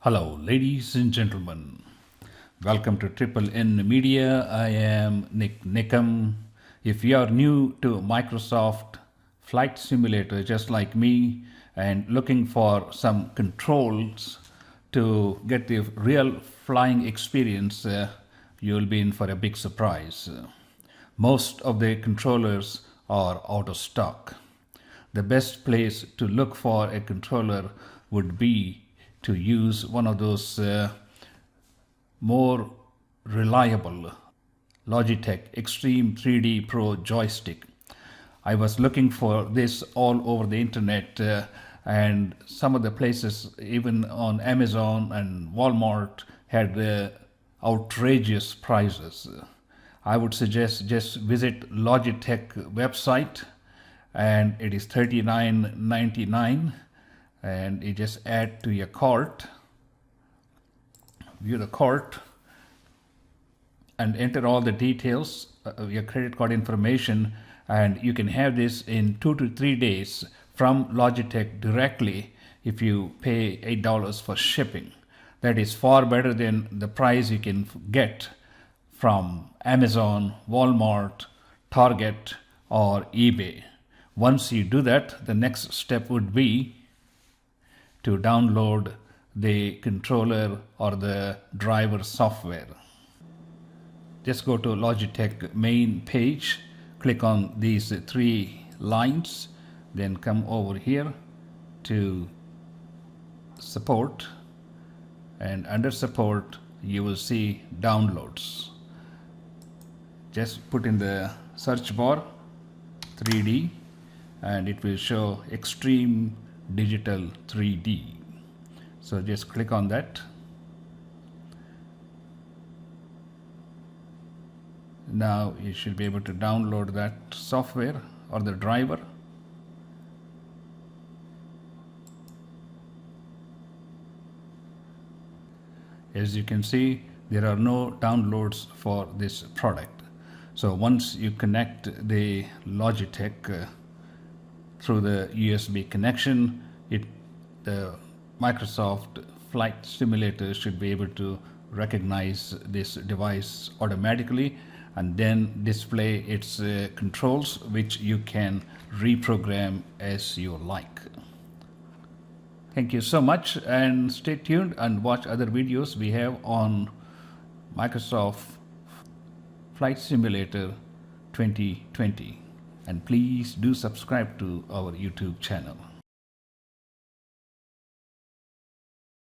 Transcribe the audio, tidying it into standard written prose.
Hello, ladies and gentlemen. Welcome to Triple N Media. I am NIK NIKAM. If you are new to Microsoft Flight Simulator, just like me, and looking for some controls to get the real flying experience, you'll be in for a big surprise. Most of the controllers are out of stock. The best place to look for a controller would be to use one of those more reliable Logitech Extreme 3D Pro Joystick. I was looking for this all over the internet and some of the places, even on Amazon and Walmart, had outrageous prices. I would suggest just visit Logitech website, and it is $39.99, and you just add to your cart, view the cart, and enter all the details of your credit card information, and you can have this in 2 to 3 days from Logitech directly if you pay $8 for shipping. That is far better than the price you can get from Amazon, Walmart, Target, or eBay. Once you do that, the next step would be to download the controller or the driver software. Just go to Logitech main page, click on these 3 lines, then come over here to support, and under support you will see downloads. Just put in the search bar 3D and it will show Extreme Digital 3D. So just click on that. Now you should be able to download that software or the driver. As you can see, there are no downloads for this product. So once you connect the Logitech through the USB connection, the Microsoft Flight Simulator should be able to recognize this device automatically and then display its controls, which you can reprogram as you like. Thank you so much, and stay tuned and watch other videos we have on Microsoft Flight Simulator 2020. And please do subscribe to our YouTube channel.